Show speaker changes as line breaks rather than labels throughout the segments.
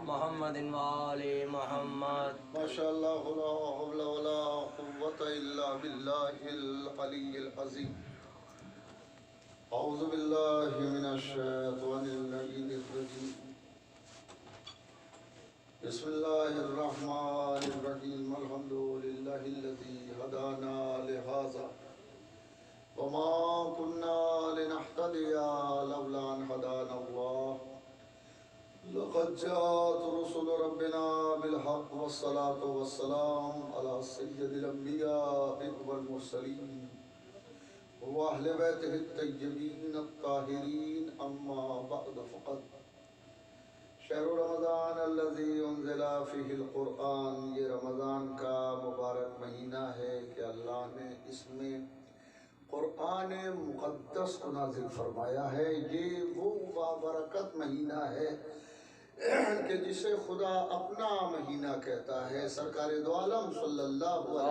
محمد وآل محمد.
ماشاء اللہ لا حول ولا قوة الا باللہ العلی العظیم. اعوذ باللہ من الشیطان اللعین الرجیم. بسم اللہ الرحمن الرحیم. الحمد للہ الذی ہدانا لہذا وما كنا لنهتدي لولا ان هدانا الله. لقد جاءت رسل ربنا بالحق والصلاة والسلام على سيد الأنبياء والمرسلين وأهل بيته الطيبين الطاهرين. أما بعد فقد شهر رمضان الذي أنزل فيه القرآن. یہ رمضان کا مبارک مہینہ ہے کہ اللہ نے اس میں قرآن مقدس کو نازل فرمایا ہے. یہ وہ بابرکت مہینہ ہے کہ جسے خدا اپنا مہینہ کہتا ہے. سرکار دو عالم صلی اللہ علیہ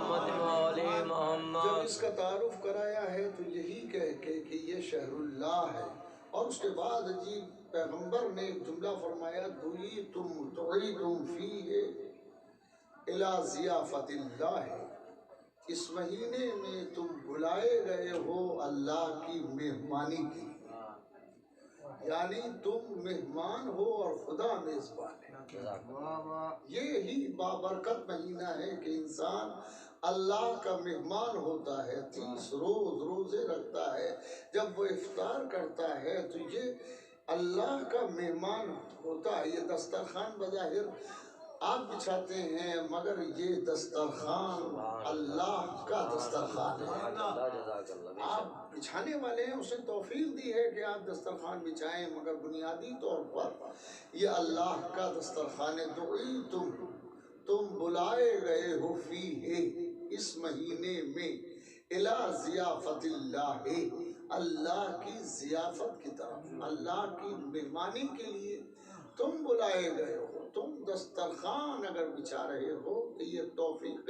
وسلم جب اس کا تعارف کرایا ہے تو یہی کہہ کے کہ یہ شہر اللہ ہے، اور اس کے بعد جی پیغمبر نے ایک جملہ فرمایا تعیدم فیہ الی ضیافت اللہ. اس مہینے میں تم بلائے گئے ہو اللہ کی مہمانی کی، یعنی تم مہمان ہو اور خدا میزبان ہے. یہی بابرکت مہینہ ہے کہ انسان اللہ کا مہمان ہوتا ہے. 30 روز روزے رکھتا ہے. جب وہ افطار کرتا ہے تو یہ اللہ کا مہمان ہوتا ہے. یہ دسترخوان بظاہر آپ بچھاتے ہیں مگر یہ دسترخوان اللہ کا دسترخوان ہے. آپ بچھانے والے ہیں، اسے توفیق دی ہے کہ آپ دسترخوان بچھائیں، مگر بنیادی طور پر یہ اللہ کا دسترخوان ہے. تم بلائے گئے ہو فیہ اس مہینے میں الی ضیافت اللہ، اللہ کی ضیافت کی طرف، اللہ کی مہمانی کے لیے تم بلائے گئے ہو. تم دسترخوان اگر بچھا رہے ہو تو یہ توفیق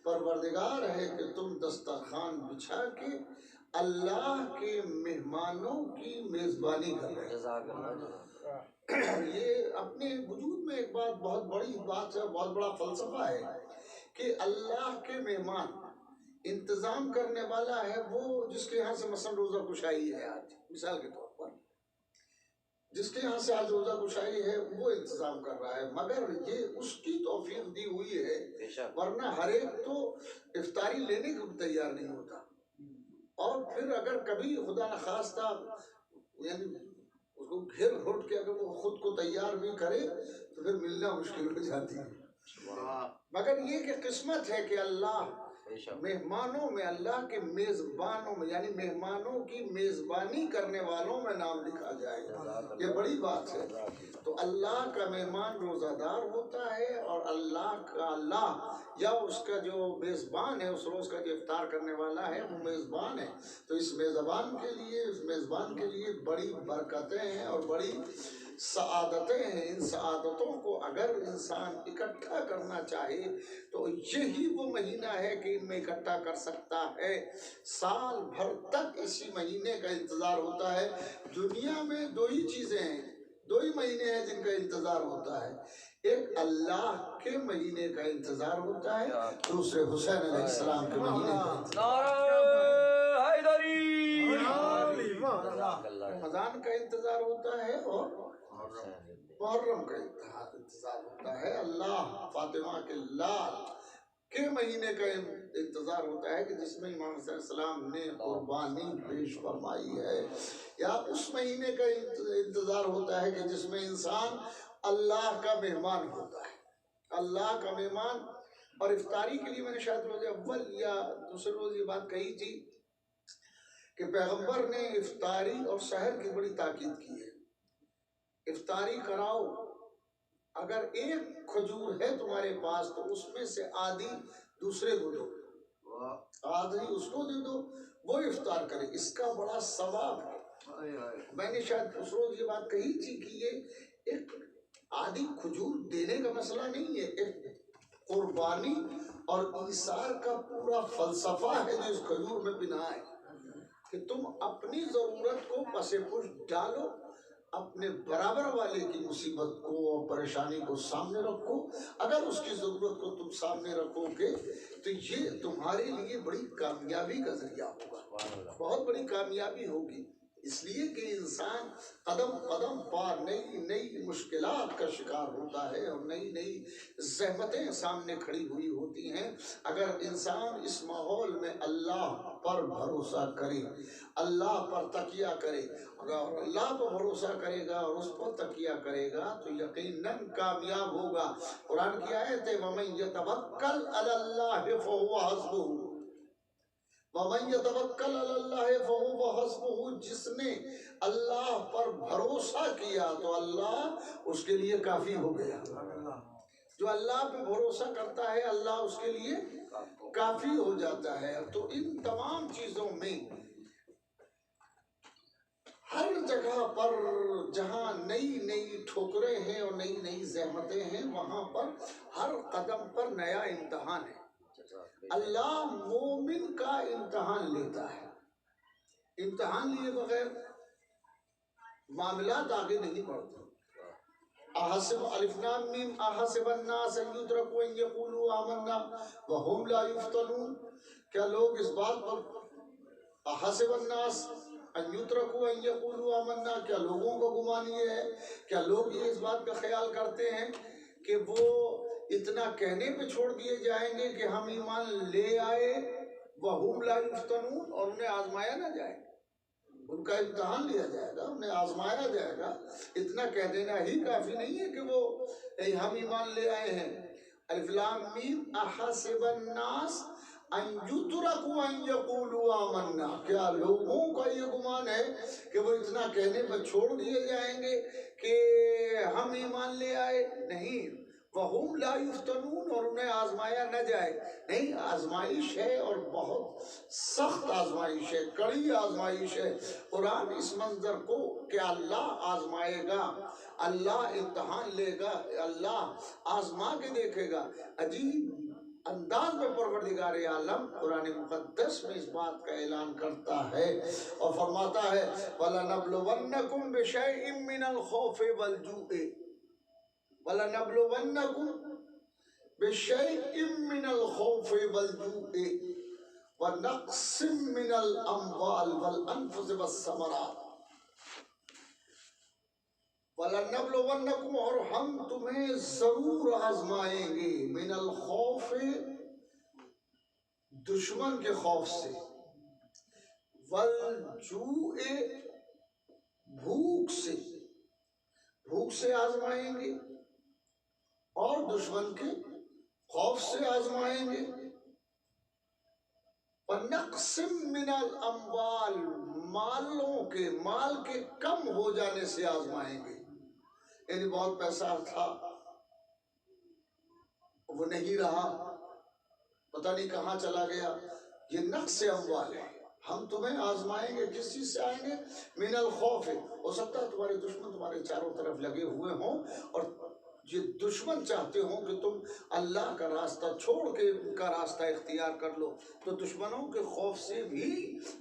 پروردگار ہے کہ تم دسترخوان بچھا کے اللہ کے مہمانوں کی میزبانی کر رہے ہو. یہ اپنے وجود میں ایک بہت بڑی بات ہے، بہت بڑا فلسفہ ہے کہ اللہ کے مہمان انتظام کرنے والا ہے وہ جس کے یہاں سے مثلا روزہ گشائی ہے. آج مثال کے طور پر جس کے یہاں سے آج روزہ گشائی ہے وہ انتظام کر رہا ہے، مگر یہ اس کی توفیق دی ہوئی ہے، ورنہ ہر ایک تو افطاری لینے کو تیار نہیں ہوتا. اور پھر اگر کبھی خدا نخواستہ یعنی اس کو گھر گھٹ کے اگر وہ خود کو تیار بھی کرے تو پھر ملنا مشکل ہو جاتی ہے. مگر یہ کہ قسمت ہے کہ اللہ مہمانوں میں، اللہ کے میزبانوں میں، یعنی مہمانوں کی میزبانی کرنے والوں میں نام لکھا جائے. یہ بڑی بات ہے. تو اللہ کا مہمان روزہ دار ہوتا ہے، اور اللہ یا اس کا جو میزبان ہے، اس روز کا جو افطار کرنے والا ہے وہ میزبان ہے. تو اس میزبان کے لیے بڑی برکتیں ہیں اور بڑی سعادتیں ہیں. ان سعادتوں کو اگر انسان اکٹھا کرنا چاہے تو یہی وہ مہینہ ہے کہ ان میں اکٹھا کر سکتا ہے. سال بھر تک اسی مہینے کا انتظار ہوتا ہے. دنیا میں دو ہی چیزیں ہیں، دو ہی مہینے ہیں جن کا انتظار ہوتا ہے. ایک اللہ کے مہینے کا انتظار ہوتا ہے، دوسرے حسین علیہ السلام کے مہینے کا انتظار. رمضان کا انتظار ہوتا ہے اور محرم کا انتظار ہوتا ہے. اللہ فاطمہ کے لال کے مہینے کا انتظار ہوتا ہے کہ جس میں امام حسین علیہ السلام نے قربانی پیش فرمائی ہے. یا اس مہینے کا انتظار ہوتا ہے کہ جس میں انسان اللہ کا مہمان ہوتا ہے، اللہ کا مہمان. اور افطاری کے لیے میں نے شاید روز اول یا دوسرے روز یہ بات کہی تھی کہ پیغمبر نے افطاری اور سحر کی بڑی تاکید کی ہے. افطاری کراؤ، اگر ایک کھجور ہے تمہارے پاس تو اس میں سے آدھی دوسرے کو دو، آدھی اس کو دے دو، وہ افطار کرے، اس کا بڑا ثواب ہے. میں نے شاید اس روز یہ بات کہی تھی کہ یہ ایک آدھی کھجور دینے کا مسئلہ نہیں ہے، ایک قربانی اور ایثار کا پورا فلسفہ ہے جو اس کھجور میں بنا ہے کہ تم اپنی ضرورت کو پس پش ڈالو اپنے برابر والے کی مصیبت کو اور پریشانی کو سامنے رکھو. اگر اس کی ضرورت کو تم سامنے رکھو گے تو یہ تمہارے لیے بڑی کامیابی کا ذریعہ ہوگا، بہت بڑی کامیابی ہوگی. اس لیے کہ انسان قدم قدم پر نئی نئی مشکلات کا شکار ہوتا ہے اور نئی نئی زحمتیں سامنے کھڑی ہوئی ہوتی ہیں. اگر انسان اس ماحول میں اللہ پر بھروسہ کرے، اللہ پر تکیہ کرے، اگر اللہ پر بھروسہ کرے گا اور اس پر تکیہ کرے گا تو یقیناً کامیاب ہوگا. قرآن کی آیت ہے وَمَن يَتَوَکَّلْ عَلَى اللَّهِ فَهُوَ حَسْبُهُ، وَمَن يَتَوَکَّلْ عَلَى اللَّهِ فَهُوَ حَسْبُهُ، جس نے اللہ پر بھروسہ کیا تو اللہ اس کے لیے کافی ہو گیا. جو اللہ پہ بھروسہ کرتا ہے اللہ اس کے لیے کافی ہو جاتا ہے. تو ان تمام چیزوں میں ہر جگہ پر جہاں نئی نئی ٹھوکریں ہیں اور نئی نئی زحمتیں ہیں وہاں پر ہر قدم پر نیا امتحان ہے. اللہ مومن کا امتحان لیتا ہے. امتحان لیے بغیر معاملات آگے نہیں بڑھتے. احسب الف لام میم احسب الناس ان یترکوا ان یقولوا آمنا وهم لا یفتنون. کیا لوگ اس بات پر احسب الناس ان یترکوا ان یقولوا آمنا، کیا لوگوں کا گمان یہ ہے، کیا لوگ یہ اس بات کا خیال کرتے ہیں کہ وہ اتنا کہنے پہ چھوڑ دیے جائیں گے کہ ہم ایمان لے آئے وَهُمْ لَا يُفْتَنُونَ، اور انہیں آزمایا نہ جائے، ان کا امتحان لیا جائے گا، انہیں آزمایا جائے گا. اتنا کہہ دینا ہی کافی نہیں ہے کہ وہ ہم ایمان لے آئے ہیں. الف لام میم احسب الناس ان یترکوا ان یقولوا آمنا، کیا لوگوں کا یہ گمان ہے کہ وہ اتنا کہنے پر چھوڑ دیے جائیں گے کہ ہم ایمان لے آئے؟ نہیں. وَهُمْ لَا يُفْتَنُونَ، اور انہیں آزمایا نہ جائے. نہیں، آزمائش ہے اور بہت سخت آزمائش ہے، کڑی آزمائش ہے. قرآن اس منظر کو کہ اللہ آزمائے گا، اللہ امتحان لے گا، اللہ آزما کے دیکھے گا، عجیب انداز میں پروردگار عالم قرآن مقدس میں اس بات کا اعلان کرتا ہے اور فرماتا ہے وَلَنَبْلُوَنَّكُمْ بِشَيْءٍ مِّنَ الْخَوْفِ وَالْجُوعِ وَلَنَبْلُوَنَّكُمْ بِشَيْءٍ مِّنَ الْخَوْفِ وَالْجُوعِ وَنَقْصٍ مِّنَ الْأَمْوَالِ وَالْأَنفُسِ وَالثَّمَرَاتِ. وَلَنَبْلُوَنَّكُمْ، اور ہم تمہیں ضرور آزمائیں گے، من الخوف، دشمن کے خوف سے، والجوع، بھوک سے، بھوک سے آزمائیں گے اور دشمن کے خوف سے آزمائیں گے. وَنَقْصٍ مِّنَ الْأَمْوَالِ، مال کے کم ہو جانے سے آزمائیں گے. یعنی بہت پیسہ تھا وہ نہیں رہا، پتہ نہیں کہاں چلا گیا، یہ نقص اموال ہے. ہم تمہیں آزمائیں گے، کس چیز سے آئیں گے؟ من الخوف. ہو سکتا ہے تمہارے دشمن تمہارے چاروں طرف لگے ہوئے ہوں اور یہ دشمن چاہتے ہوں کہ تم اللہ کا راستہ چھوڑ کے ان کا راستہ اختیار کر لو، تو دشمنوں کے خوف سے بھی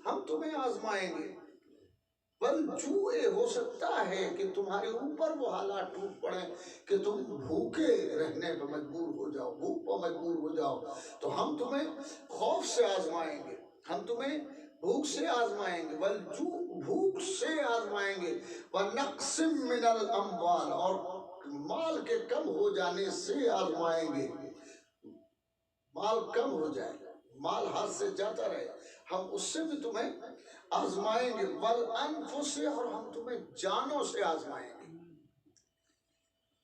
ہم تمہیں آزمائیں گے. والجوع، ہو سکتا ہے کہ تمہارے اوپر وہ حالات ٹوٹ پڑیں کہ تم بھوکے رہنے پر مجبور ہو جاؤ، بھوک پر مجبور ہو جاؤ، تو ہم تمہیں خوف سے آزمائیں گے، ہم تمہیں بھوک سے آزمائیں گے. والجوع، بھوک سے آزمائیں گے. وَنَقْصٍ مِّنَ الْأَمْوَالِ، اور مال کے کم ہو جانے سے آزمائیں گے. مال کم ہو جائے، مال ہاتھ سے جاتا رہے، ہم اس سے بھی تمہیں آزمائیں گے. والانفس، اور ہم تمہیں جانوں سے آزمائیں گے،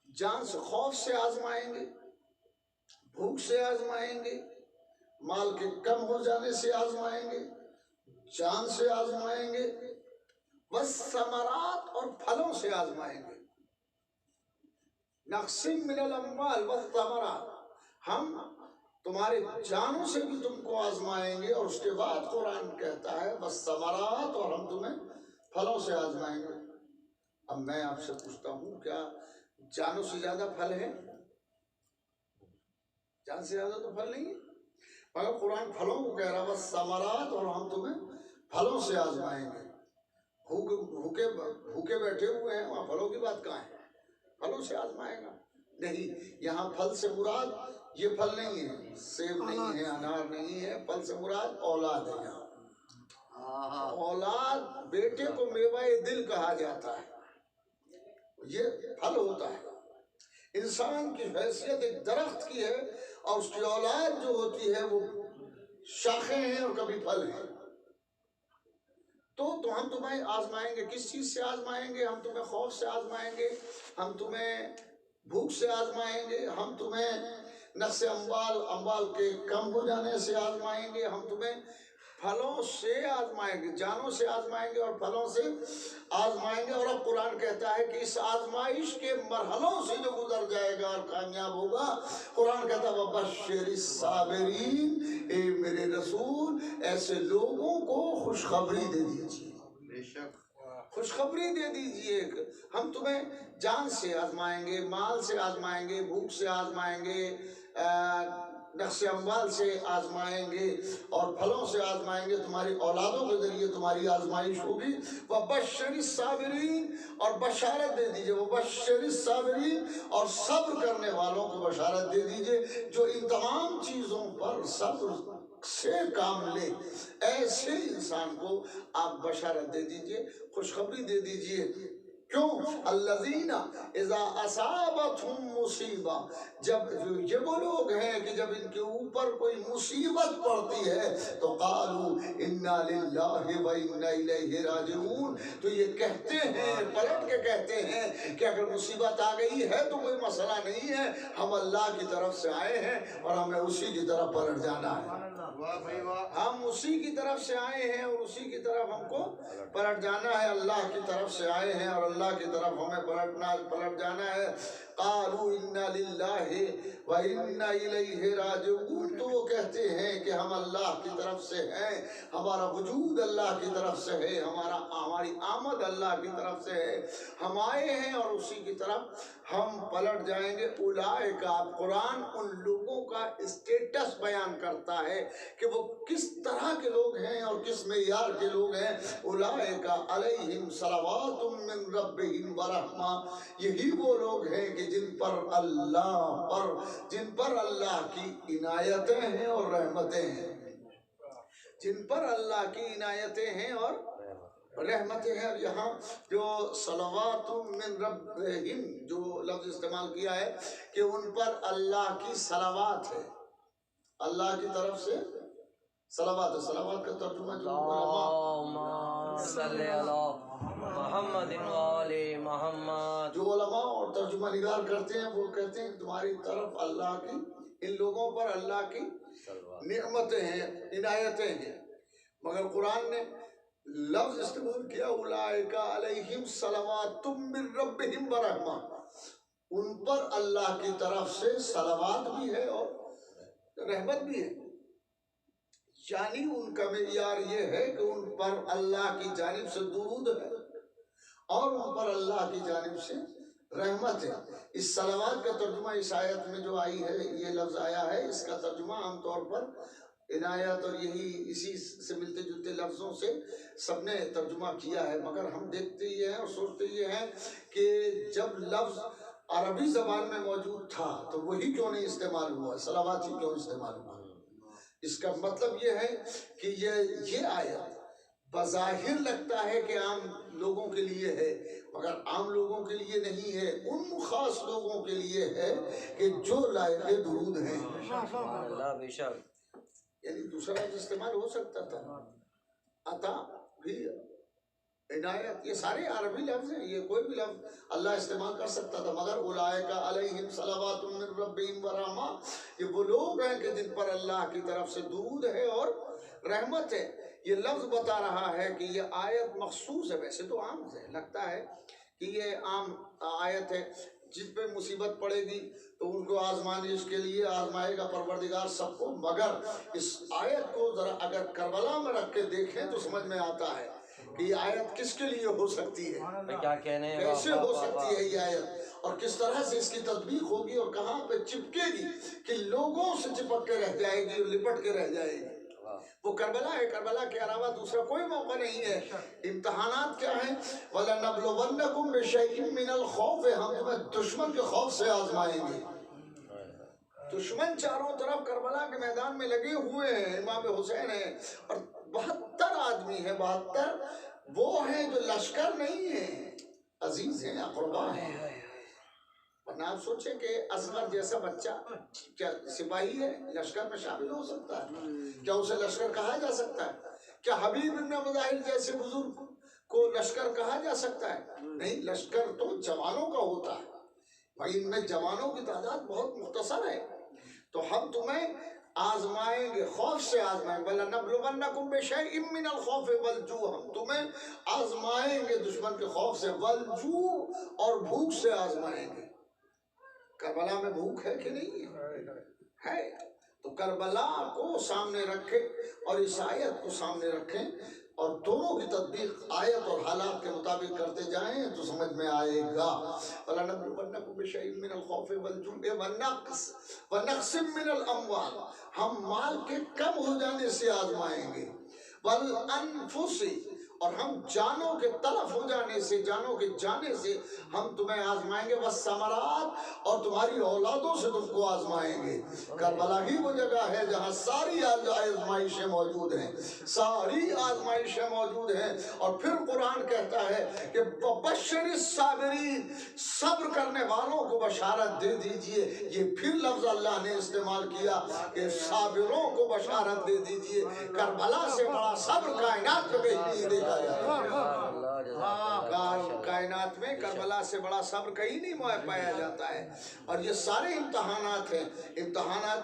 جان سے، خوف سے آزمائیں گے، بھوک سے آزمائیں گے، مال کے کم ہو جانے سے آزمائیں گے، جان سے آزمائیں گے. والثمرات، اور پھلوں سے آزمائیں گے. نقص من الاموال والثمرات، ہم تمہارے جانوں سے بھی تم کو آزمائیں گے. اور اس کے بعد قرآن کہتا ہے والثمرات، اور ہم تمہیں پھلوں سے آزمائیں گے. اب میں آپ سے پوچھتا ہوں، کیا جانوں سے زیادہ پھل ہے؟ جان سے زیادہ تو پھل نہیں ہے، مگر قرآن پھلوں کو کہہ رہا والثمرات، اور ہم تمہیں پھلوں سے آزمائیں گے. بھوکے بیٹھے ہوئے ہیں، وہاں پھلوں کی بات کہاں ہے؟ پھلوں سے آزمائے گا نہیں. یہاں پھل سے مراد یہ پھل نہیں ہے، سیب نہیں ہے، انار نہیں ہے. پھل سے مراد اولاد ہے. یہاں اولاد، بیٹے کو میوہ دل کہا جاتا ہے. یہ پھل ہوتا ہے. انسان کی حیثیت ایک درخت کی ہے اور اس کی اولاد جو ہوتی ہے وہ شاخیں ہیں اور کبھی پھل ہیں. تو ہم تمہیں آزمائیں گے. کس چیز سے آزمائیں گے؟ ہم تمہیں خوف سے آزمائیں گے، ہم تمہیں بھوک سے آزمائیں گے، ہم تمہیں نقص اموال کے کم ہو جانے سے آزمائیں گے، ہم تمہیں پھلوں سے آزمائیں گے، جانوں سے آزمائیں گے اور پھلوں سے آزمائیں گے. اور اب قرآن کہتا ہے کہ اس آزمائش کے مرحلوں سے جو گزر جائے گا اور کامیاب ہوگا، قرآن کہتا ہے وَبَشِّرِ الصَّابِرِينَ، اے میرے رسول ایسے لوگوں کو خوشخبری دے دیجیے. بے شک خوشخبری دے دیجیے. ہم تمہیں جان سے آزمائیں گے، مال سے آزمائیں گے، بھوک سے آزمائیں گے، نقص اموال سے آزمائیں گے اور پھلوں سے آزمائیں گے. تمہاری اولادوں کے ذریعے تمہاری آزمائش ہوگی. وَبَشِّرِ الصَّابِرِينَ، اور بشارت دے دیجئے. وَبَشِّرِ الصَّابِرِينَ، اور صبر کرنے والوں کو بشارت دے دیجئے جو ان تمام چیزوں پر صبر سے کام لے. ایسے انسان کو آپ بشارت دے دیجئے، خوشخبری دے دیجئے. کیوں؟ الذین اذا اصابتہم مصیبہ، جب یہ وہ لوگ ہیں کہ جب ان کے اوپر کوئی مصیبت پڑتی ہے تو قالوا انا للہ و انا الیہ راجعون، تو یہ کہتے ہیں، پلٹ کے کہتے ہیں کہ اگر مصیبت آ گئی ہے تو کوئی مسئلہ نہیں ہے، ہم اللہ کی طرف سے آئے ہیں اور ہمیں اسی کی طرف پلٹ جانا ہے. ہم اسی کی طرف سے آئے ہیں اور اسی کی طرف ہم کو پلٹ جانا ہے. اللہ کی طرف سے آئے ہیں اور اللہ کی طرف ہمیں پلٹ جانا ہے. قالوا انا للہ و انا الیہ راجعون، تو وہ کہتے ہیں کہ ہم اللہ کی طرف سے ہیں، ہمارا وجود اللہ کی طرف سے ہے، ہماری آمد اللہ کی طرف سے ہے، ہم آئے ہیں اور اسی کی طرف ہم پلٹ جائیں گے. اولئک، قرآن ان لوگوں کا اسٹیٹس بیان کرتا ہے کہ وہ کس طرح کے لوگ ہیں اور کس معیار کے لوگ ہیں. اولئک علیہم صلوات من ربہم ورحمہ، یہی وہ لوگ ہیں کہ جن پر اللہ کی عنایتیں ہیں اور رحمتیں ہیں. جن پر اللہ کی عنایتیں ہیں اور رحمتیں ہیں. یہاں جو صلوات من ربہم جو لفظ استعمال کیا ہے کہ ان پر اللہ کی صلوات ہے، اللہ کی طرف سے صلوات ہے. صلوات کا ترجمہ جو
اللہم صلی علی محمد وآل محمد،
جو علماء اور ترجمہ نگار کرتے ہیں وہ کہتے ہیں تمہاری طرف اللہ کی، ان لوگوں پر اللہ کی نعمتیں ہیں، عنایتیں ہیں. مگر قرآن نے لفظ استعمال کیا اولئک علیہم صلوات من ربہم ورحمہ، ان پر اللہ کی طرف سے صلوات بھی ہے اور رحمت بھی ہے. یعنی ان کا معیار یہ ہے کہ ان پر اللہ کی جانب سے درود ہے اور ان پر اللہ کی جانب سے رحمت ہے. اس صلوات کا ترجمہ اس آیت میں جو آئی ہے، یہ لفظ آیا ہے، اس کا ترجمہ عام طور پر عنایت اور یہی اسی سے ملتے جلتے لفظوں سے سب نے ترجمہ کیا ہے. مگر ہم دیکھتے یہ ہیں اور سوچتے یہ ہیں کہ جب لفظ عربی زبان میں موجود تھا تو وہی کیوں نہیں استعمال ہوا، صلوات ہی کیوں استعمال ہوا. اس کا مطلب یہ ہے کہ یہ آیت بظاہر لگتا ہے کہ عام لوگوں کے لیے ہے، مگر عام لوگوں کے لیے نہیں ہے، ان خاص لوگوں کے لیے ہے کہ جو لائق درود ہیں.
اللہ بے شک.
یعنی دوسرا لفظ استعمال ہو سکتا تھا، عطا بھی، عنایت، یہ سارے عربی لفظ ہیں، یہ کوئی بھی لفظ اللہ استعمال کر سکتا تھا. مگر اولئک علیہم صلوات من ربہم ورحمہ، یہ وہ لوگ ہیں کہ جن پر اللہ کی طرف سے درود ہے اور رحمت ہے. یہ لفظ بتا رہا ہے کہ یہ آیت مخصوص ہے. ویسے تو عام ہے، لگتا ہے کہ یہ عام آیت ہے، جن پہ مصیبت پڑے گی تو ان کو آزمائش کے لیے آزمائے گا پروردگار سب کو. مگر اس آیت کو ذرا اگر کربلا میں رکھ کے دیکھیں تو سمجھ میں آتا ہے کہ یہ آیت کس کے لیے ہو سکتی ہے،
کیا کہنے ہیں،
کیسے ہو سکتی ہے یہ آیت، اور کس طرح سے اس کی تطبیق ہوگی اور کہاں پہ چپکے گی کہ لوگوں سے چپک کے رہ جائے گی اور لپٹ کے رہ جائے گی. وہ کربلا ہے، کربلا کے علاوہ دوسرا کوئی موقع نہیں ہے۔ امتحانات کیا ہیں؟ وَلَنَبْلُوَنَّكُمْ بِشَيْءٍ مِّنَ الْخَوْفِ، ہم تمہیں دشمن کے خوف سے آزمائیں گے۔ دشمن چاروں طرف کربلا کے میدان میں لگے ہوئے ہیں، امام حسین ہیں اور 72 آدمی ہیں، 72 وہ ہیں جو لشکر نہیں ہیں، عزیز ہیں، اقربا ہیں۔ ورنہ آپ سوچیں کہ اصغر جیسا بچہ کیا سپاہی ہے، لشکر میں شامل ہو سکتا ہے؟ کیا اسے لشکر کہا جا سکتا ہے؟ کیا حبیب ابن مظاہر جیسے بزرگ کو لشکر کہا جا سکتا ہے؟ نہیں، لشکر تو جوانوں کا ہوتا ہے بھائی، ان میں جوانوں کی تعداد بہت مختصر ہے۔ تو ہم تمہیں آزمائیں گے، خوف سے آزمائیں گے، وَلَنَبْلُوَنَّكُمْ بِشَيْءٍ مِّنَ الْخَوْفِ وَالْجُوعِ، ہم تمہیں آزمائیں گے دشمن کے خوف سے، وَالْجُوعِ اور بھوک سے آزمائیں گے۔ کربلا میں بھوک ہے کہ نہیں ہے؟ تو کربلا کو سامنے رکھیں اور اس آیت کو سامنے رکھیں اور دونوں کی تطبیق آیت اور حالات کے مطابق کرتے جائیں تو سمجھ میں آئے گا۔ وَلَنَبْلُوَنَّكُمْ بِشَيْءٍ مِّنَ الْخَوْفِ وَالْجُوعِ وَنَقْصٍ مِّنَ الْأَمْوَالِ، ہم مال کے کم ہو جانے سے آزمائیں گے، وَالْأَنفُسِ، اور ہم جانوں کے تلف ہو جانے سے، جانوں کے جانے سے ہم تمہیں آزمائیں گے، وَالثَّمَرَاتِ، اور تمہاری اولادوں سے تم کو آزمائیں گے۔ کربلا ہی وہ جگہ ہے جہاں ساری آزمائشیں موجود ہیں، ساری آزمائشیں موجود ہیں۔ اور پھر قرآن کہتا ہے کہ وَبَشِّرِ الصَّابِرِينَ، صبر کرنے والوں کو بشارت دے دیجئے۔ یہ پھر لفظ اللہ نے استعمال کیا کہ صابروں کو بشارت دے دیجئے۔ کربلا سے بڑا صبر کائنات میں کہیں نہیں دیکھا جاتا، کائنات میں کربلا سے بڑا صبر کہیں نہیں پایا جاتا ہے۔ اور یہ سارے امتحانات ہیں، امتحانات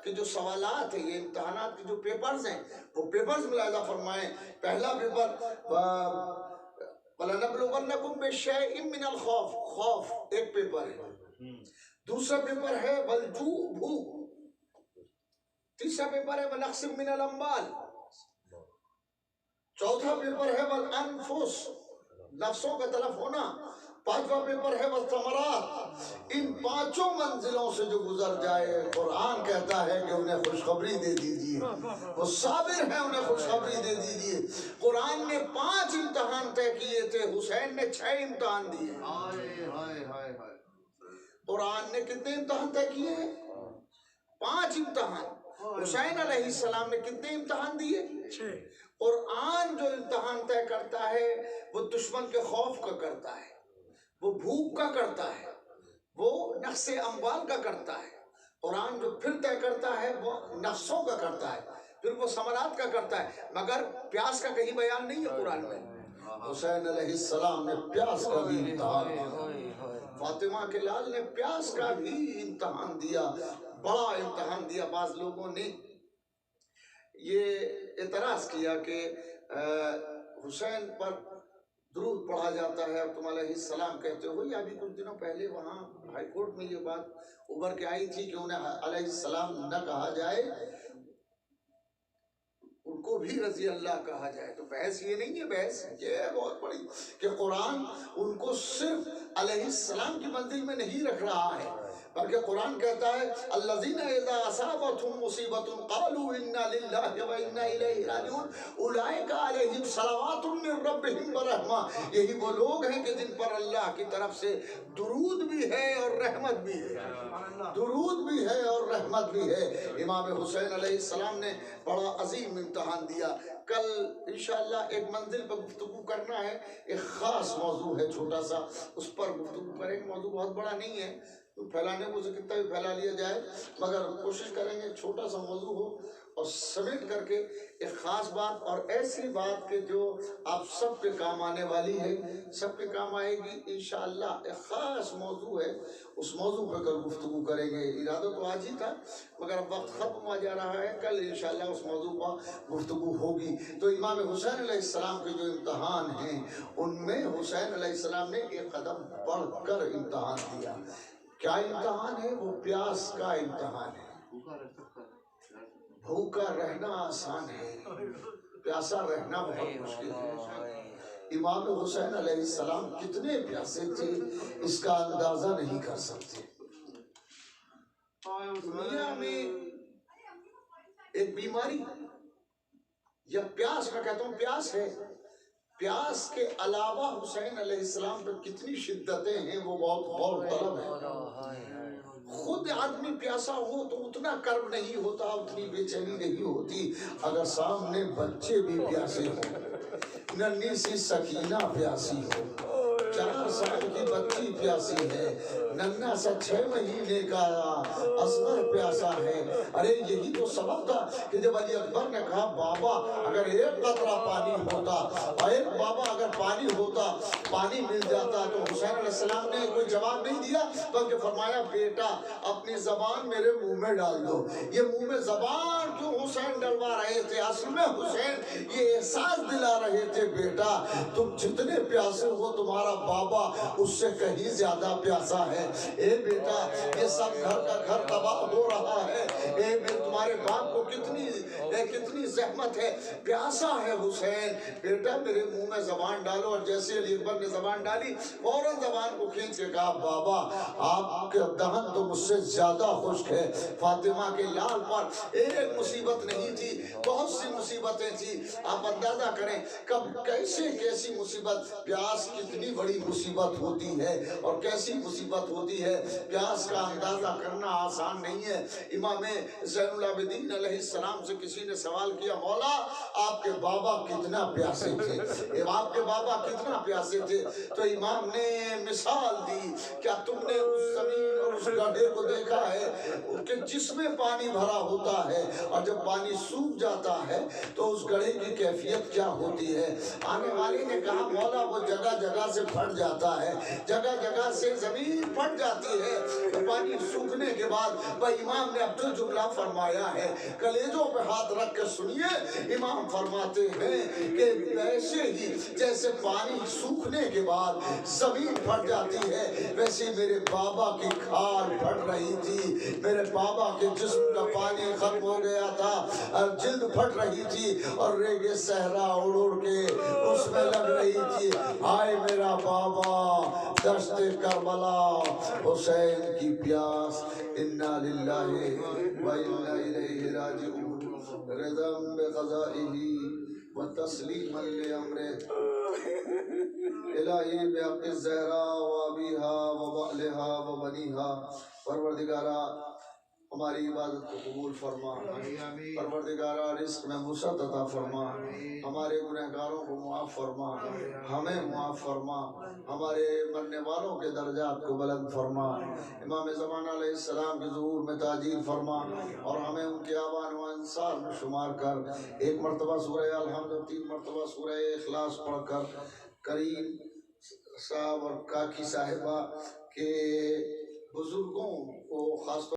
کے جو سوالات ہیں، یہ امتحانات کے جو پیپرز ہیں، وہ پیپرز ملاحظہ فرمائیں۔ پہلا پیپر وَلَنَبْلُوَنَّكُمْ بِشَيْءٍ مِّنَ الْخَوْفِ، خوف ایک پیپر ہے۔ دوسرا پیپر ہے وَالْجُوعِ، بھوک۔ تیسرا پیپر ہے وَنَقْصٍ مِّنَ الْأَمْوَالِ۔ چوتھا پیپر ہے وَالْأَنفُسِ، نفسوں کا تلف ہونا۔ پانچواں پیپر ہے وَالثَّمَرَاتِ، ان پانچوں منزلوں سے جو گزر جائے قرآن کہتا ہے کہ انہیں خوشخبری دے دیجئے، وہ صابر ہیں انہیں خوشخبری دے دیجئے۔ قرآن نے 5 امتحان طے کیے تھے، حسین نے 6 امتحان دیے۔ قرآن نے کتنے امتحان طے کیے ہیں؟ 5 امتحان۔ حسین علیہ السلام نے کتنے امتحان دیے؟ 6۔ قرآن جو امتحان طے کرتا ہے وہ دشمن کے خوف کا کرتا ہے، وہ بھوک کا کرتا ہے، وہ نقص اموال کا کرتا ہے۔ قرآن جو پھر طے کرتا ہے وہ نفسوں کا کرتا ہے، پھر وہ ثمرات کا کرتا ہے، مگر پیاس کا کہیں بیان نہیں ہے قرآن میں۔ حسین علیہ السلام نے پیاس کا بھی امتحان دیا، فاطمہ کے لال نے پیاس کا بھی امتحان دیا، بڑا امتحان دیا۔ بعض لوگوں نے یہ اعتراض کیا کہ حسین پر درود پڑھا جاتا ہے اور تم علیہ السلام کہتے ہو۔ یہ ابھی کچھ دنوں پہلے وہاں ہائی کورٹ میں یہ بات ابھر کے آئی تھی کہ انہیں علیہ السلام نہ کہا جائے، ان کو بھی رضی اللہ کہا جائے۔ تو بحث یہ نہیں ہے، بحث یہ ہے بہت بڑی کہ قرآن ان کو صرف علیہ السلام کی منزل میں نہیں رکھ رہا ہے، بلکہ قرآن کہتا ہے الذین اذا اصابتهم مصیبۃ قالوا انا للہ وانا الیہ راجعون اولئک علیہم صلوات من ربہم ورحمہ، یہی وہ لوگ ہیں کہ جن پر اللہ کی طرف سے درود بھی ہے اور رحمت بھی ہے، درود بھی ہے اور رحمت بھی ہے۔ امام حسین علیہ السلام نے بڑا عظیم امتحان دیا۔ کل انشاءاللہ ایک منزل پر گفتگو کرنا ہے، ایک خاص موضوع ہے، چھوٹا سا اس پر گفتگو کریں گے۔ موضوع بہت بڑا نہیں ہے، پھیلانے کو کتنا بھی پھیلا لیا جائے، مگر کوشش کریں گے چھوٹا سا موضوع ہو اور سمیٹ کر کے ایک خاص بات اور ایسی بات کہ جو آپ سب کے کام آنے والی ہے، سب کے کام آئے گی انشاءاللہ۔ ایک خاص موضوع ہے، اس موضوع پہ کل گفتگو کریں گے۔ ارادہ تو آج ہی تھا مگر اب وقت ختم ہو جا رہا ہے، کل انشاءاللہ اس موضوع پر گفتگو ہوگی۔ تو امام حسین علیہ السلام کے جو امتحان ہیں ان میں حسین علیہ السلام نے ایک قدم بڑھ کر امتحان دیا۔ کیا امتحان ہے؟ وہ پیاس کا امتحان ہے۔ بھوکا رہنا آسان ہے، پیاسا رہنا بہت مشکل ہے۔ امام حسین علیہ السلام کتنے پیاسے تھے اس کا اندازہ نہیں کر سکتے۔ دنیا میں ایک بیماری یا پیاس، میں کہتا ہوں پیاس ہے، پیاس کے علاوہ حسین علیہ السلام پر کتنی شدتیں ہیں وہ بہت غور طلب ہے۔ خود آدمی پیاسا ہو تو اتنا کرب نہیں ہوتا، اتنی بے چینی نہیں ہوتی، اگر سامنے بچے بھی پیاسے ہوں، ننھی سی سکینہ پیاسی ہو، 4 سال کی بچی پیاسی ہے، ننھا سا 6 مہینے کا اصغر پیاسا ہے۔ ارے یہی تو سبب تھا کہ جب علی اکبر نے کہا بابا اگر ایک قطرہ پانی ہوتا، ایک بابا اگر پانی ہوتا، پانی مل جاتا، تو حسین علیہ السلام نے کوئی جواب نہیں دیا بلکہ فرمایا بیٹا اپنی زبان میرے منہ میں ڈال دو۔ یہ منہ میں زبان کیوں حسین ڈلوا رہے تھے؟ اصل میں حسین یہ احساس دلا رہے تھے بیٹا تم جتنے پیاسے ہو تمہارا بابا اس سے کہیں زیادہ پیاسا ہے۔ اے بیٹا یہ سب گھر کا گھر تباہ ہو رہا ہے، اے میرے تمہارے باپ کو کتنی زحمت ہے، پیاسا ہے حسین، بیٹا میرے منہ میں زبان ڈالو۔ اور جیسے علی اکبر نے زبان ڈالی فوراً زبان کو کھینچ کے کہا بابا آپ کے دہن تو مجھ سے زیادہ خشک ہے۔ فاطمہ کے لال پر ایک مصیبت نہیں تھی، بہت سی مصیبتیں تھی۔ آپ اندازہ کریں کب کیسی مصیبت، پیاس کتنی بڑی مصیبت ہوتی ہے اور کیسی مصیبت ہوتی ہے، پیاس کا اندازہ کرنا آسان نہیں ہے۔ امام زین العابدین علیہ السلام سے کسی نے سوال کیا مولا آپ کے بابا کتنا پیاسے تھے، آپ کے بابا کتنا پیاسے تھے؟ تو امام نے مثال دی، کیا تم نے اس زمین اور اس گڑھے کو دیکھا ہے کہ جس میں پانی بھرا ہوتا ہے اور جب پانی سوکھ جاتا ہے تو اس گڑھے کی کیفیت کیا ہوتی ہے؟ آنے والے نے کہا مولا وہ جگہ جگہ سے پھٹ جاتا ہے، جگہ جگہ سے زمین پھٹ جاتی ہے تو پانی سوکھنے کے بعد امام نے اب جو جملہ فرمایا ہے کلیجوں پہ ہاتھ رکھ کے سنیے، امام فرماتے ہیں کہ ویسے ہی جیسے پانی سوکھنے کے بعد زمین پھٹ جاتی ہے ویسے میرے بابا کی کھال پھٹ رہی تھی، میرے بابا کے جسم کا پانی ختم ہو گیا تھا، جلد پھٹ رہی تھی اور ریگِ صحرا اڑ اڑ کے اس میں لگ رہی تھی۔ ہائے میرا بابا دشت کربلا، حسین کی پیاس، انا للہ و انا الیہ راجعون، رضا بقضائہ و تسلیما لامرہ، الہی بحق الزہرا و ابیہا و بعلہا و بنیہا، پروردگارہ ہماری عبادت کو قبول فرما، پروردگارہ رزق میں وسعت عطا فرما، ہمارے گنہگاروں کو معاف فرما، ہمیں معاف فرما، ہمارے مرنے والوں کے درجات کو بلند فرما، امام زمانہ علیہ السلام کے ظہور میں تاجیل فرما اور ہمیں ان کے آبان و انصار میں شمار کر۔ 1 مرتبہ سورہ الحمد اور 3 مرتبہ سورہ اخلاص پڑھ کر کریم صاحب اور کاکی صاحبہ کے بزرگوں کو خاص طور